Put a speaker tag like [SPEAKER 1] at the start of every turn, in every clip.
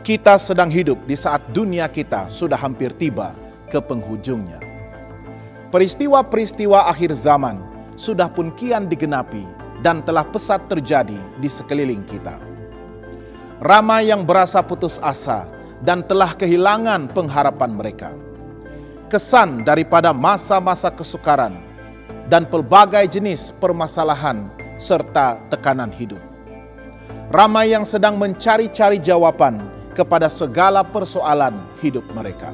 [SPEAKER 1] Kita sedang hidup di saat dunia kita sudah hampir tiba ke penghujungnya. Peristiwa-peristiwa akhir zaman sudah pun kian digenapi dan telah pesat terjadi di sekeliling kita. Ramai yang berasa putus asa dan telah kehilangan pengharapan mereka. Kesan daripada masa-masa kesukaran dan pelbagai jenis permasalahan serta tekanan hidup. Ramai yang sedang mencari-cari jawaban kepada segala persoalan hidup mereka.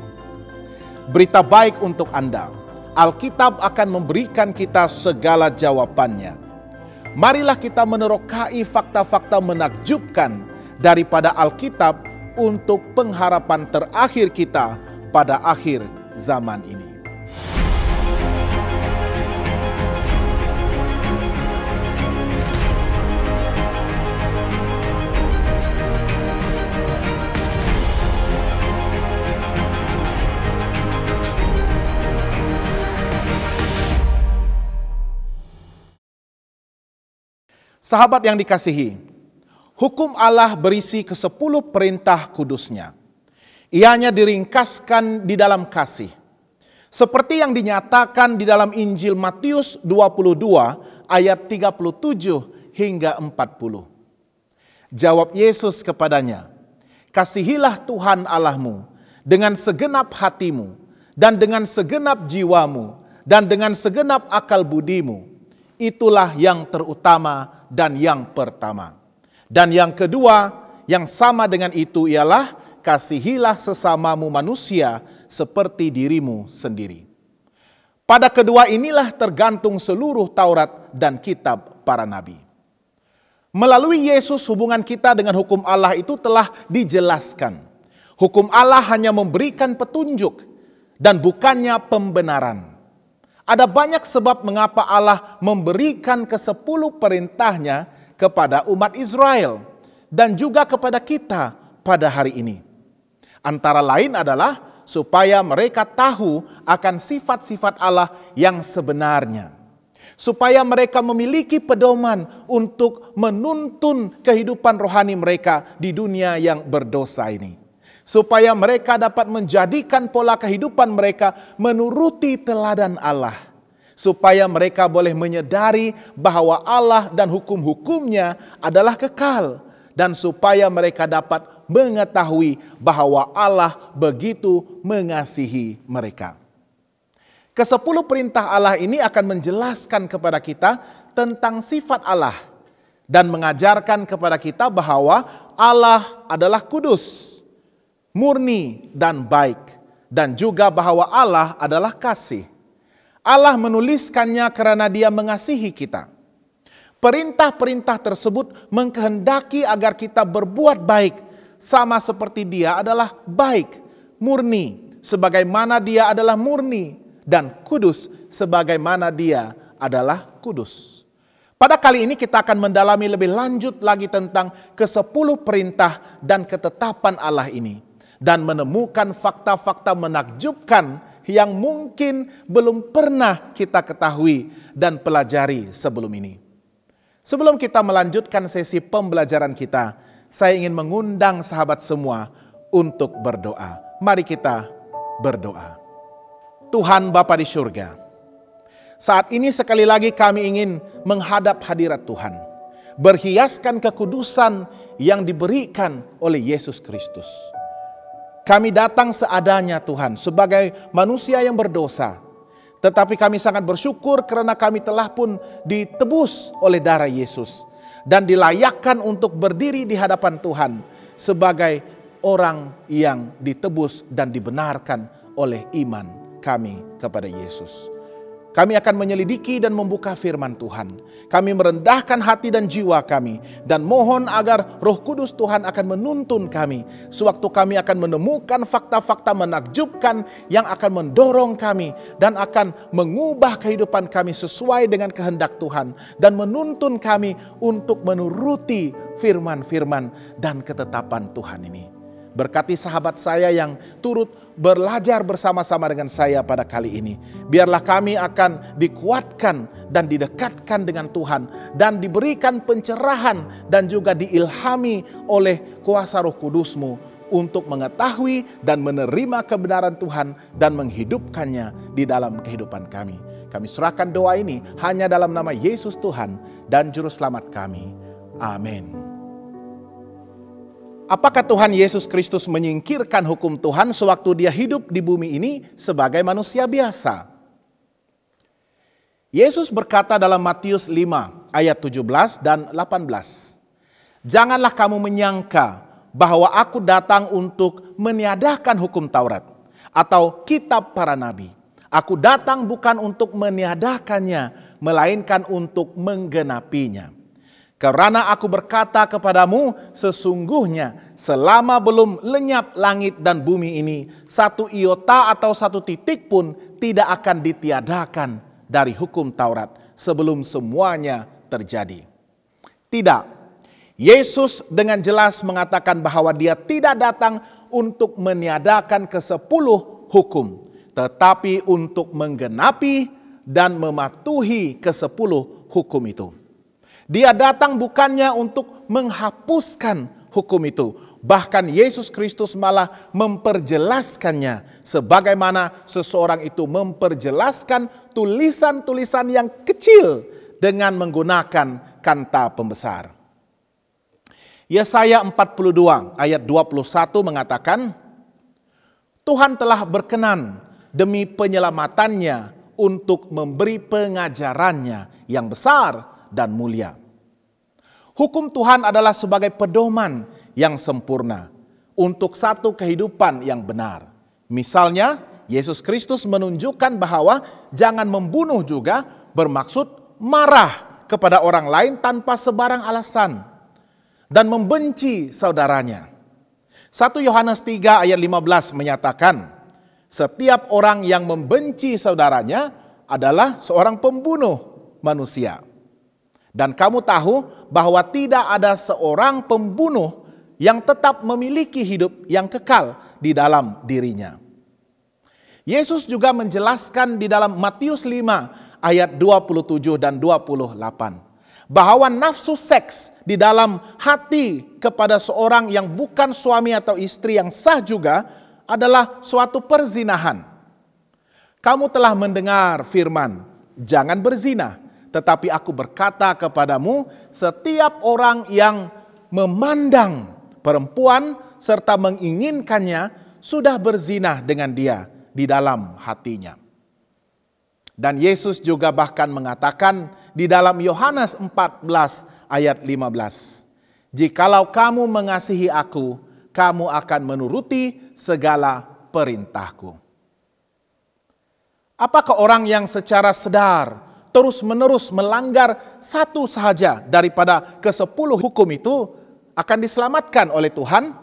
[SPEAKER 1] Berita baik untuk Anda, Alkitab akan memberikan kita segala jawabannya. Marilah kita menerokai fakta-fakta menakjubkan daripada Alkitab untuk pengharapan terakhir kita pada akhir zaman ini. Sahabat yang dikasihi, hukum Allah berisi ke-10 perintah kudusnya. Ianya diringkaskan di dalam kasih. Seperti yang dinyatakan di dalam Injil Matius 22 ayat 37 hingga 40. Jawab Yesus kepadanya, "Kasihilah Tuhan Allahmu dengan segenap hatimu, dan dengan segenap jiwamu, dan dengan segenap akal budimu. Itulah yang terutama dan yang pertama. Dan yang kedua, yang sama dengan itu ialah kasihilah sesamamu manusia seperti dirimu sendiri." Pada kedua inilah tergantung seluruh Taurat dan kitab para nabi. Melalui Yesus hubungan kita dengan hukum Allah itu telah dijelaskan. Hukum Allah hanya memberikan petunjuk dan bukannya pembenaran. Ada banyak sebab mengapa Allah memberikan ke-10 perintahnya kepada umat Israel dan juga kepada kita pada hari ini. Antara lain adalah supaya mereka tahu akan sifat-sifat Allah yang sebenarnya. Supaya mereka memiliki pedoman untuk menuntun kehidupan rohani mereka di dunia yang berdosa ini. Supaya mereka dapat menjadikan pola kehidupan mereka menuruti teladan Allah. Supaya mereka boleh menyadari bahwa Allah dan hukum-hukumnya adalah kekal. Dan supaya mereka dapat mengetahui bahwa Allah begitu mengasihi mereka. Ke-10 perintah Allah ini akan menjelaskan kepada kita tentang sifat Allah. Dan mengajarkan kepada kita bahwa Allah adalah kudus, murni dan baik, dan juga bahwa Allah adalah kasih. Allah menuliskannya karena Dia mengasihi kita. Perintah-perintah tersebut mengkehendaki agar kita berbuat baik, sama seperti Dia adalah baik, murni, sebagaimana Dia adalah murni, dan kudus, sebagaimana Dia adalah kudus. Pada kali ini kita akan mendalami lebih lanjut lagi tentang ke-10 perintah dan ketetapan Allah ini. Dan menemukan fakta-fakta menakjubkan yang mungkin belum pernah kita ketahui dan pelajari sebelum ini. Sebelum kita melanjutkan sesi pembelajaran kita, saya ingin mengundang sahabat semua untuk berdoa. Mari kita berdoa. Tuhan Bapa di surga, saat ini sekali lagi kami ingin menghadap hadirat Tuhan, berhiaskan kekudusan yang diberikan oleh Yesus Kristus. Kami datang seadanya Tuhan sebagai manusia yang berdosa. Tetapi kami sangat bersyukur karena kami telah pun ditebus oleh darah Yesus. Dan dilayakkan untuk berdiri di hadapan Tuhan sebagai orang yang ditebus dan dibenarkan oleh iman kami kepada Yesus. Kami akan menyelidiki dan membuka firman Tuhan. Kami merendahkan hati dan jiwa kami. Dan mohon agar Roh Kudus Tuhan akan menuntun kami. Sewaktu kami akan menemukan fakta-fakta menakjubkan yang akan mendorong kami. Dan akan mengubah kehidupan kami sesuai dengan kehendak Tuhan. Dan menuntun kami untuk menuruti firman-firman dan ketetapan Tuhan ini. Berkati sahabat saya yang turut belajar bersama-sama dengan saya pada kali ini. Biarlah kami akan dikuatkan dan didekatkan dengan Tuhan, dan diberikan pencerahan dan juga diilhami oleh kuasa Roh Kudus-Mu untuk mengetahui dan menerima kebenaran Tuhan dan menghidupkannya di dalam kehidupan kami. Kami serahkan doa ini hanya dalam nama Yesus Tuhan dan Juru Selamat kami. Amin. Apakah Tuhan Yesus Kristus menyingkirkan hukum Tuhan sewaktu dia hidup di bumi ini sebagai manusia biasa? Yesus berkata dalam Matius 5 ayat 17 dan 18. Janganlah kamu menyangka bahwa aku datang untuk meniadakan hukum Taurat atau kitab para nabi. Aku datang bukan untuk meniadakannya, melainkan untuk menggenapinya. Karena aku berkata kepadamu, sesungguhnya selama belum lenyap langit dan bumi ini, satu iota atau satu titik pun tidak akan ditiadakan dari hukum Taurat sebelum semuanya terjadi. Tidak, Yesus dengan jelas mengatakan bahwa dia tidak datang untuk meniadakan ke-10 hukum, tetapi untuk menggenapi dan mematuhi ke-10 hukum itu. Dia datang bukannya untuk menghapuskan hukum itu. Bahkan Yesus Kristus malah memperjelaskannya. Sebagaimana seseorang itu memperjelaskan tulisan-tulisan yang kecil dengan menggunakan kanta pembesar. Yesaya 42 ayat 21 mengatakan, Tuhan telah berkenan demi penyelamatannya untuk memberi pengajarannya yang besar dan mulia. Hukum Tuhan adalah sebagai pedoman yang sempurna untuk satu kehidupan yang benar. Misalnya, Yesus Kristus menunjukkan bahwa jangan membunuh juga bermaksud marah kepada orang lain tanpa sebarang alasan dan membenci saudaranya. 1 Yohanes 3 ayat 15 menyatakan, setiap orang yang membenci saudaranya adalah seorang pembunuh manusia. Dan kamu tahu bahwa tidak ada seorang pembunuh yang tetap memiliki hidup yang kekal di dalam dirinya. Yesus juga menjelaskan di dalam Matius 5 ayat 27 dan 28 bahwa nafsu seks di dalam hati kepada seorang yang bukan suami atau istri yang sah juga adalah suatu perzinahan. Kamu telah mendengar firman, jangan berzina. Tetapi aku berkata kepadamu, setiap orang yang memandang perempuan serta menginginkannya sudah berzina dengan dia di dalam hatinya. Dan Yesus juga bahkan mengatakan di dalam Yohanes 14 ayat 15. Jikalau kamu mengasihi aku, kamu akan menuruti segala perintahku. Apakah orang yang secara sedar terus-menerus melanggar satu sahaja daripada ke-10 hukum itu akan diselamatkan oleh Tuhan?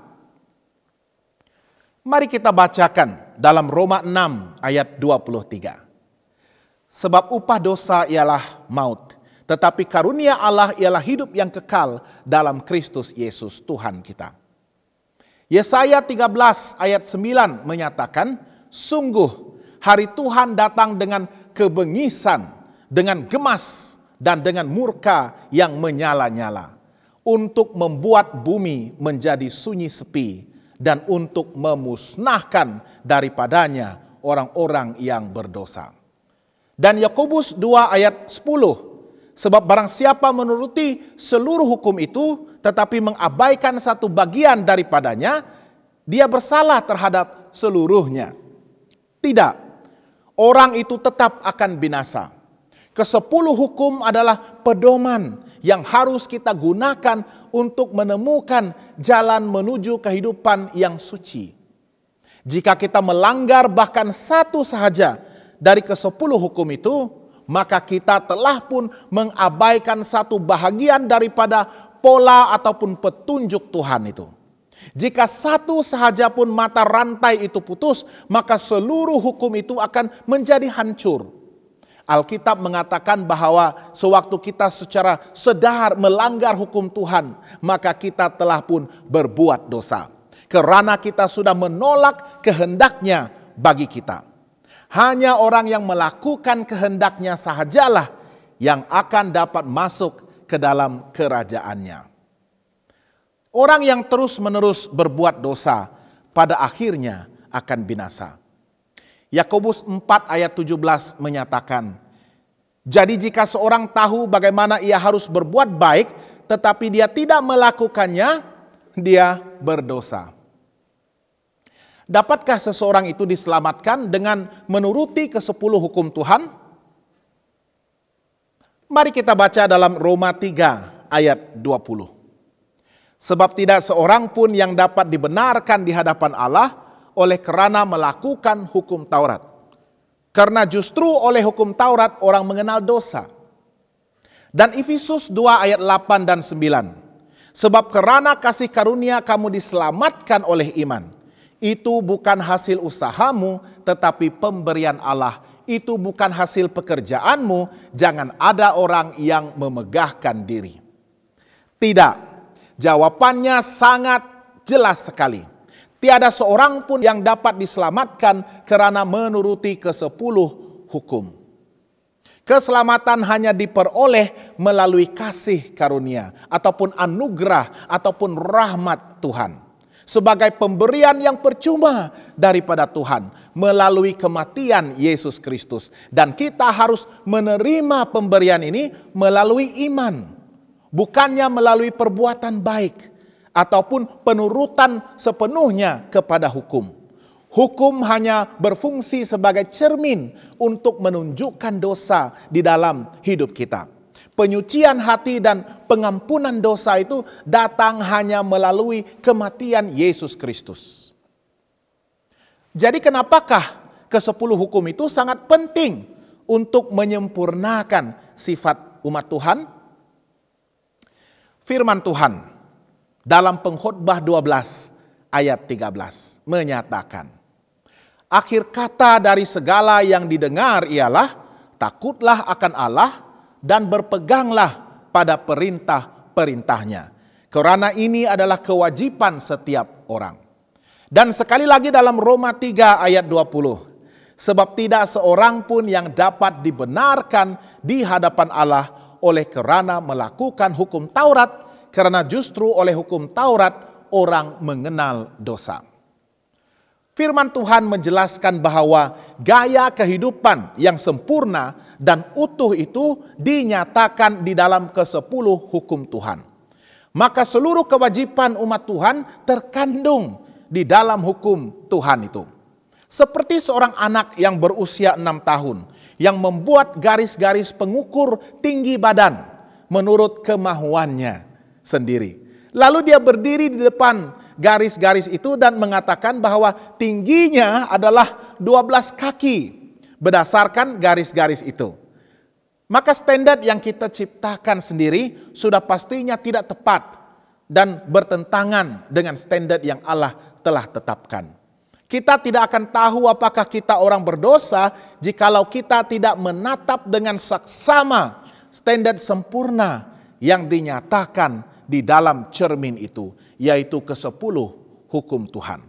[SPEAKER 1] Mari kita bacakan dalam Roma 6 ayat 23. Sebab upah dosa ialah maut, tetapi karunia Allah ialah hidup yang kekal dalam Kristus Yesus Tuhan kita. Yesaya 13 ayat 9 menyatakan, sungguh hari Tuhan datang dengan kebengisan, dengan gemas dan dengan murka yang menyala-nyala, untuk membuat bumi menjadi sunyi sepi dan untuk memusnahkan daripadanya orang-orang yang berdosa. Dan Yakobus 2 ayat 10, sebab barang siapa menuruti seluruh hukum itu tetapi mengabaikan satu bagian daripadanya, dia bersalah terhadap seluruhnya. Tidak, orang itu tetap akan binasa. Ke-10 hukum adalah pedoman yang harus kita gunakan untuk menemukan jalan menuju kehidupan yang suci. Jika kita melanggar bahkan satu sahaja dari ke-10 hukum itu, maka kita telah pun mengabaikan satu bahagian daripada pola ataupun petunjuk Tuhan itu. Jika satu sahaja pun mata rantai itu putus, maka seluruh hukum itu akan menjadi hancur. Alkitab mengatakan bahwa sewaktu kita secara sadar melanggar hukum Tuhan, maka kita telah pun berbuat dosa. Karena kita sudah menolak kehendaknya bagi kita. Hanya orang yang melakukan kehendaknya sahajalah yang akan dapat masuk ke dalam kerajaannya. Orang yang terus-menerus berbuat dosa pada akhirnya akan binasa. Yakobus 4 ayat 17 menyatakan, jadi jika seorang tahu bagaimana ia harus berbuat baik, tetapi dia tidak melakukannya, dia berdosa. Dapatkah seseorang itu diselamatkan dengan menuruti ke-10 hukum Tuhan? Mari kita baca dalam Roma 3 ayat 20. Sebab tidak seorang pun yang dapat dibenarkan di hadapan Allah oleh kerana melakukan hukum Taurat. Karena justru oleh hukum Taurat orang mengenal dosa. Dan Efesus 2 ayat 8 dan 9. Sebab kerana kasih karunia kamu diselamatkan oleh iman. Itu bukan hasil usahamu tetapi pemberian Allah. Itu bukan hasil pekerjaanmu, jangan ada orang yang memegahkan diri. Tidak, jawabannya sangat jelas sekali. Tiada seorang pun yang dapat diselamatkan kerana menuruti ke-10 hukum. Keselamatan hanya diperoleh melalui kasih karunia ataupun anugerah ataupun rahmat Tuhan. Sebagai pemberian yang percuma daripada Tuhan melalui kematian Yesus Kristus. Dan kita harus menerima pemberian ini melalui iman. Bukannya melalui perbuatan baik ataupun penurutan sepenuhnya kepada hukum. Hukum hanya berfungsi sebagai cermin untuk menunjukkan dosa di dalam hidup kita. Penyucian hati dan pengampunan dosa itu datang hanya melalui kematian Yesus Kristus. Jadi kenapakah ke-10 hukum itu sangat penting untuk menyempurnakan sifat umat Tuhan? Firman Tuhan dalam Pengkhotbah 12 ayat 13 menyatakan, akhir kata dari segala yang didengar ialah takutlah akan Allah dan berpeganglah pada perintah-perintahnya. Karena ini adalah kewajiban setiap orang. Dan sekali lagi dalam Roma 3 ayat 20. Sebab tidak seorang pun yang dapat dibenarkan di hadapan Allah oleh kerana melakukan hukum Taurat. Karena justru oleh hukum Taurat orang mengenal dosa. Firman Tuhan menjelaskan bahwa gaya kehidupan yang sempurna dan utuh itu dinyatakan di dalam ke-10 hukum Tuhan. Maka seluruh kewajiban umat Tuhan terkandung di dalam hukum Tuhan itu. Seperti seorang anak yang berusia 6 tahun yang membuat garis-garis pengukur tinggi badan menurut kemahuannya sendiri. Lalu dia berdiri di depan garis-garis itu dan mengatakan bahwa tingginya adalah 12 kaki berdasarkan garis-garis itu. Maka standar yang kita ciptakan sendiri sudah pastinya tidak tepat dan bertentangan dengan standar yang Allah telah tetapkan. Kita tidak akan tahu apakah kita orang berdosa jikalau kita tidak menatap dengan saksama standar sempurna yang dinyatakan di dalam cermin itu, yaitu ke-10 hukum Tuhan.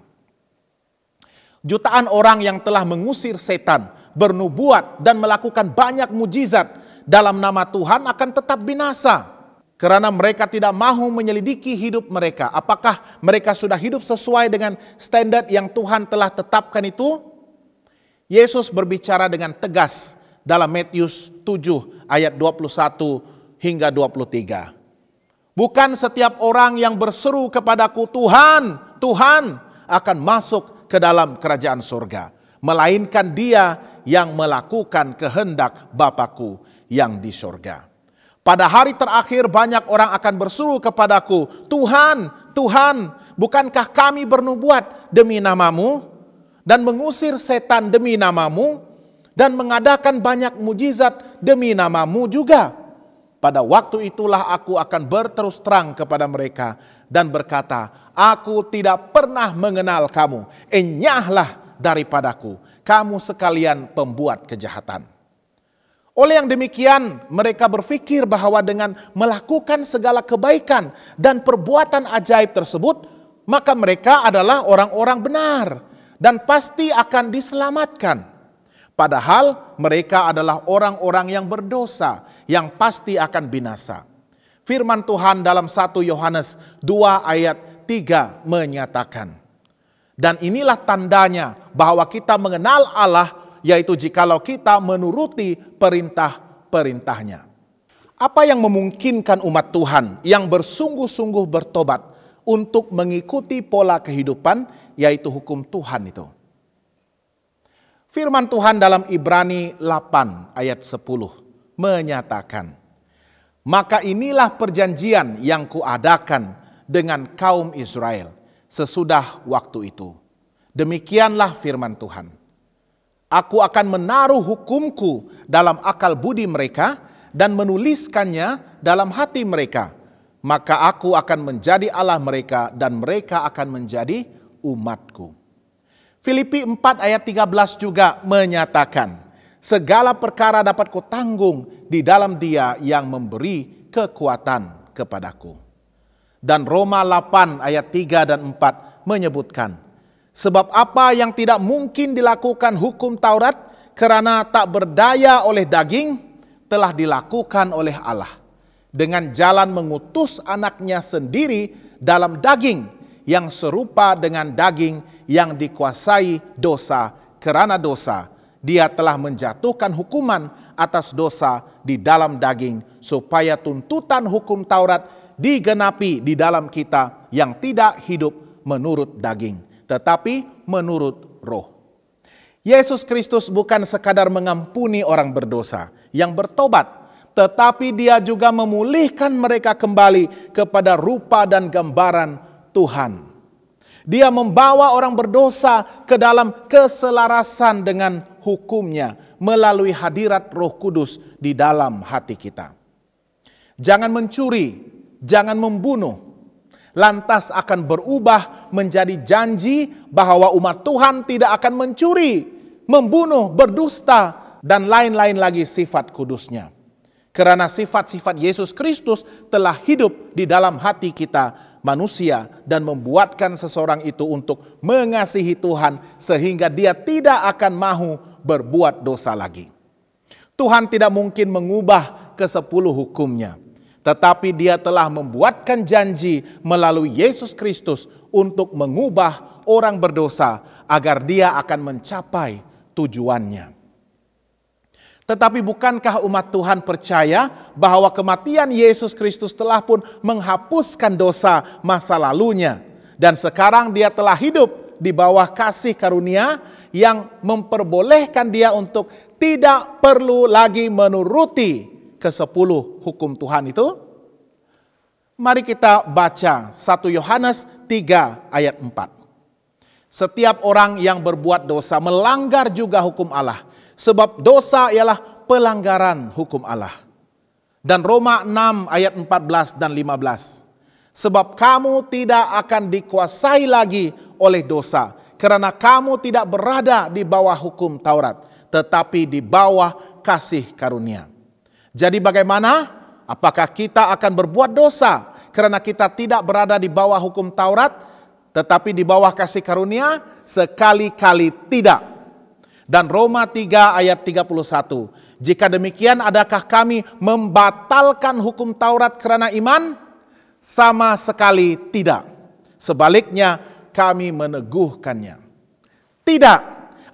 [SPEAKER 1] Jutaan orang yang telah mengusir setan, bernubuat dan melakukan banyak mujizat dalam nama Tuhan akan tetap binasa. Karena mereka tidak mahu menyelidiki hidup mereka. Apakah mereka sudah hidup sesuai dengan standar yang Tuhan telah tetapkan itu? Yesus berbicara dengan tegas dalam Matius 7 ayat 21 hingga 23. Bukan setiap orang yang berseru kepadaku Tuhan, Tuhan akan masuk ke dalam kerajaan surga. Melainkan dia yang melakukan kehendak Bapa-Ku yang di surga. Pada hari terakhir banyak orang akan berseru kepadaku, Tuhan, Tuhan, bukankah kami bernubuat demi namamu? Dan mengusir setan demi namamu? Dan mengadakan banyak mujizat demi namamu juga? Pada waktu itulah aku akan berterus terang kepada mereka dan berkata, aku tidak pernah mengenal kamu. Enyahlah daripadaku, kamu sekalian pembuat kejahatan. Oleh yang demikian, mereka berpikir bahwa dengan melakukan segala kebaikan dan perbuatan ajaib tersebut, maka mereka adalah orang-orang benar dan pasti akan diselamatkan. Padahal mereka adalah orang-orang yang berdosa yang pasti akan binasa. Firman Tuhan dalam 1 Yohanes 2 ayat 3 menyatakan, dan inilah tandanya bahwa kita mengenal Allah, yaitu jikalau kita menuruti perintah-perintahnya. Apa yang memungkinkan umat Tuhan yang bersungguh-sungguh bertobat untuk mengikuti pola kehidupan, yaitu hukum Tuhan itu? Firman Tuhan dalam Ibrani 8 ayat 10 menyatakan, maka inilah perjanjian yang kuadakan dengan kaum Israel sesudah waktu itu. Demikianlah firman Tuhan. Aku akan menaruh hukumku dalam akal budi mereka dan menuliskannya dalam hati mereka. Maka aku akan menjadi Allah mereka dan mereka akan menjadi umatku. Filipi 4 ayat 13 juga menyatakan, segala perkara dapat kutanggung di dalam Dia yang memberi kekuatan kepadaku. Dan Roma 8 ayat 3 dan 4 menyebutkan, sebab apa yang tidak mungkin dilakukan hukum Taurat karena tak berdaya oleh daging, telah dilakukan oleh Allah dengan jalan mengutus anaknya sendiri dalam daging yang serupa dengan daging yang dikuasai dosa. Karena dosa, Dia telah menjatuhkan hukuman atas dosa di dalam daging, supaya tuntutan hukum Taurat digenapi di dalam kita yang tidak hidup menurut daging, tetapi menurut roh. Yesus Kristus bukan sekadar mengampuni orang berdosa yang bertobat, tetapi Dia juga memulihkan mereka kembali kepada rupa dan gambaran Tuhan. Dia membawa orang berdosa ke dalam keselarasan dengan hukumnya melalui hadirat Roh Kudus di dalam hati kita. Jangan mencuri, jangan membunuh, lantas akan berubah menjadi janji bahwa umat Tuhan tidak akan mencuri, membunuh, berdusta, dan lain-lain lagi sifat kudusnya. Karena sifat-sifat Yesus Kristus telah hidup di dalam hati kita manusia dan membuatkan seseorang itu untuk mengasihi Tuhan sehingga dia tidak akan mau berbuat dosa lagi. Tuhan tidak mungkin mengubah ke-10 hukumnya, tetapi Dia telah membuatkan janji melalui Yesus Kristus untuk mengubah orang berdosa agar dia akan mencapai tujuannya. Tetapi bukankah umat Tuhan percaya bahwa kematian Yesus Kristus telah pun menghapuskan dosa masa lalunya, dan sekarang Dia telah hidup di bawah kasih karunia yang memperbolehkan Dia untuk tidak perlu lagi menuruti ke-10 hukum Tuhan itu? Mari kita baca 1 Yohanes 3 ayat 4. Setiap orang yang berbuat dosa melanggar juga hukum Allah, sebab dosa ialah pelanggaran hukum Allah. Dan Roma 6 ayat 14 dan 15. Sebab kamu tidak akan dikuasai lagi oleh dosa, karena kamu tidak berada di bawah hukum Taurat, tetapi di bawah kasih karunia. Jadi bagaimana? Apakah kita akan berbuat dosa karena kita tidak berada di bawah hukum Taurat, tetapi di bawah kasih karunia? Sekali-kali tidak. Dan Roma 3 ayat 31. Jika demikian, adakah kami membatalkan hukum Taurat karena iman? Sama sekali tidak. Sebaliknya kami meneguhkannya. Tidak.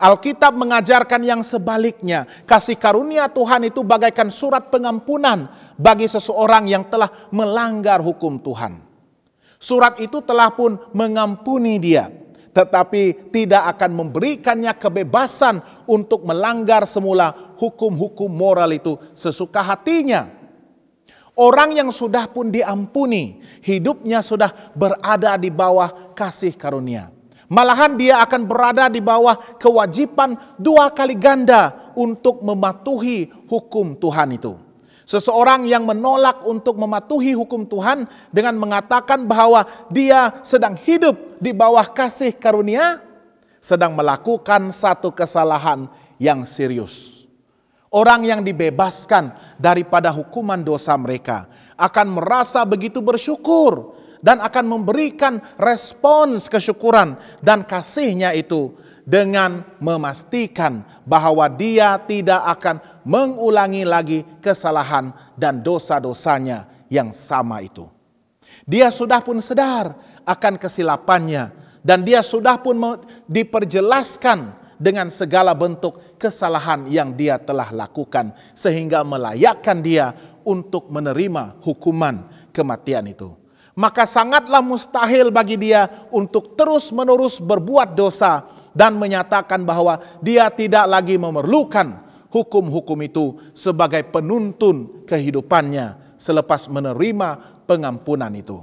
[SPEAKER 1] Alkitab mengajarkan yang sebaliknya. Kasih karunia Tuhan itu bagaikan surat pengampunan bagi seseorang yang telah melanggar hukum Tuhan. Surat itu telah pun mengampuni dia, tetapi tidak akan memberikannya kebebasan untuk melanggar semula hukum-hukum moral itu sesuka hatinya. Orang yang sudah pun diampuni, hidupnya sudah berada di bawah kasih karunia. Malahan dia akan berada di bawah kewajiban 2 kali ganda untuk mematuhi hukum Tuhan itu. Seseorang yang menolak untuk mematuhi hukum Tuhan dengan mengatakan bahwa dia sedang hidup di bawah kasih karunia, sedang melakukan satu kesalahan yang serius. Orang yang dibebaskan daripada hukuman dosa mereka akan merasa begitu bersyukur dan akan memberikan respons kesyukuran dan kasihnya itu dengan memastikan bahwa dia tidak akan mengulangi lagi kesalahan dan dosa-dosanya yang sama itu. Dia sudah pun sadar akan kesilapannya dan dia sudah pun diperjelaskan dengan segala bentuk kesalahan yang dia telah lakukan sehingga melayakkan dia untuk menerima hukuman kematian itu. Maka sangatlah mustahil bagi dia untuk terus-menerus berbuat dosa dan menyatakan bahwa dia tidak lagi memerlukan hukum-hukum itu sebagai penuntun kehidupannya selepas menerima pengampunan itu.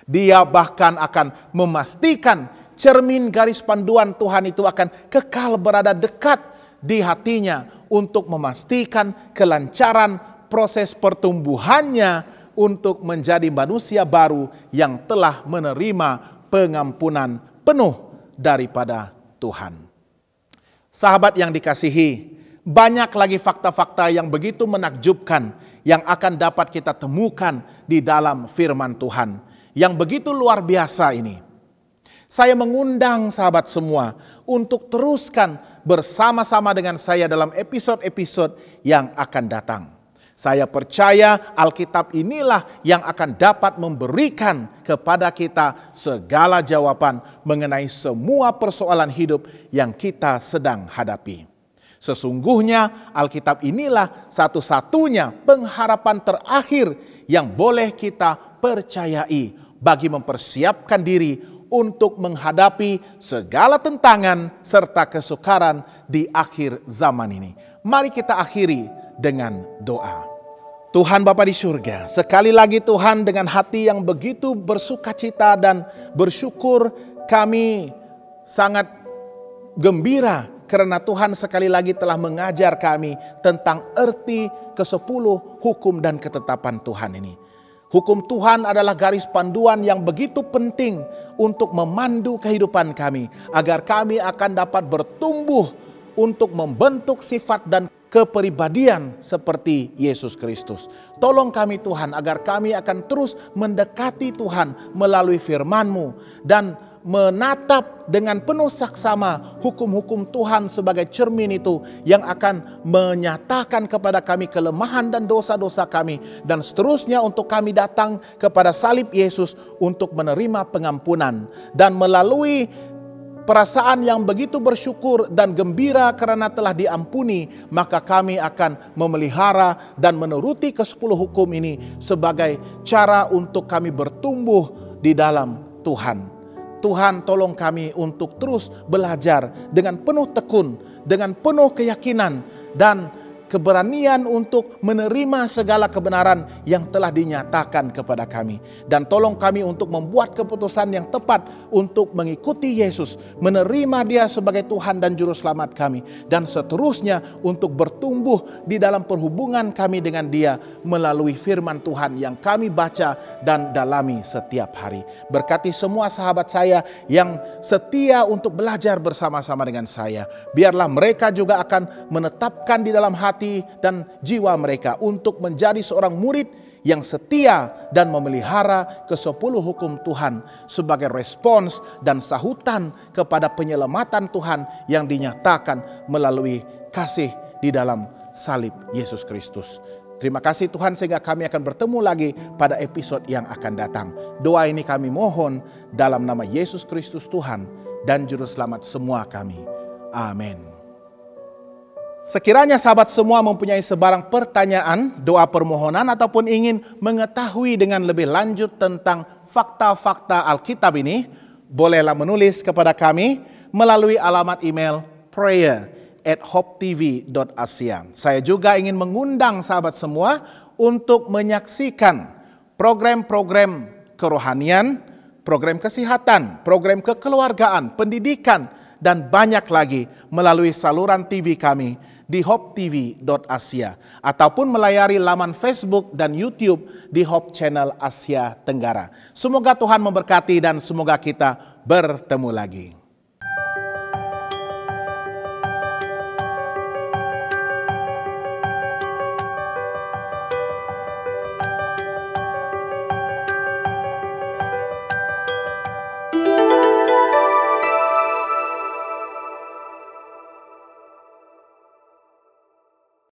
[SPEAKER 1] Dia bahkan akan memastikan cermin garis panduan Tuhan itu akan kekal berada dekat di hatinya untuk memastikan kelancaran proses pertumbuhannya untuk menjadi manusia baru yang telah menerima pengampunan penuh daripada Tuhan. Sahabat yang dikasihi, banyak lagi fakta-fakta yang begitu menakjubkan yang akan dapat kita temukan di dalam firman Tuhan yang begitu luar biasa ini. Saya mengundang sahabat semua untuk teruskan bersama-sama dengan saya dalam episode-episode yang akan datang. Saya percaya Alkitab inilah yang akan dapat memberikan kepada kita segala jawaban mengenai semua persoalan hidup yang kita sedang hadapi. Sesungguhnya Alkitab inilah satu-satunya pengharapan terakhir yang boleh kita percayai bagi mempersiapkan diri untuk menghadapi segala tentangan serta kesukaran di akhir zaman ini. Mari kita akhiri dengan doa. Tuhan Bapa di surga, sekali lagi Tuhan dengan hati yang begitu bersukacita dan bersyukur kami sangat gembira karena Tuhan sekali lagi telah mengajar kami tentang arti ke-10 hukum dan ketetapan Tuhan ini. Hukum Tuhan adalah garis panduan yang begitu penting untuk memandu kehidupan kami agar kami akan dapat bertumbuh untuk membentuk sifat dan kepribadian seperti Yesus Kristus. Tolong kami Tuhan agar kami akan terus mendekati Tuhan melalui firman-Mu dan menatap dengan penuh saksama hukum-hukum Tuhan sebagai cermin itu yang akan menyatakan kepada kami kelemahan dan dosa-dosa kami, dan seterusnya untuk kami datang kepada salib Yesus untuk menerima pengampunan, dan melalui perasaan yang begitu bersyukur dan gembira karena telah diampuni, maka kami akan memelihara dan menuruti ke-10 hukum ini sebagai cara untuk kami bertumbuh di dalam Tuhan. Tuhan, tolong kami untuk terus belajar dengan penuh tekun, dengan penuh keyakinan dan keberanian untuk menerima segala kebenaran yang telah dinyatakan kepada kami. Dan tolong kami untuk membuat keputusan yang tepat untuk mengikuti Yesus, menerima Dia sebagai Tuhan dan Juru Selamat kami, dan seterusnya untuk bertumbuh di dalam perhubungan kami dengan Dia melalui firman Tuhan yang kami baca dan dalami setiap hari. Berkati semua sahabat saya yang setia untuk belajar bersama-sama dengan saya. Biarlah mereka juga akan menetapkan di dalam hati dan jiwa mereka untuk menjadi seorang murid yang setia dan memelihara ke-10 hukum Tuhan sebagai respons dan sahutan kepada penyelamatan Tuhan yang dinyatakan melalui kasih di dalam salib Yesus Kristus. Terima kasih Tuhan, sehingga kami akan bertemu lagi pada episode yang akan datang. Doa ini kami mohon dalam nama Yesus Kristus Tuhan dan Juru Selamat semua kami. Amin. Sekiranya sahabat semua mempunyai sebarang pertanyaan, doa permohonan, ataupun ingin mengetahui dengan lebih lanjut tentang fakta-fakta Alkitab ini, bolehlah menulis kepada kami melalui alamat email prayer@hopetv.asia. Saya juga ingin mengundang sahabat semua untuk menyaksikan program-program kerohanian, program kesehatan, program kekeluargaan, pendidikan, dan banyak lagi melalui saluran TV kami di hopetv.asia ataupun melayari laman Facebook dan YouTube di Hope Channel Asia Tenggara. Semoga Tuhan memberkati dan semoga kita bertemu lagi.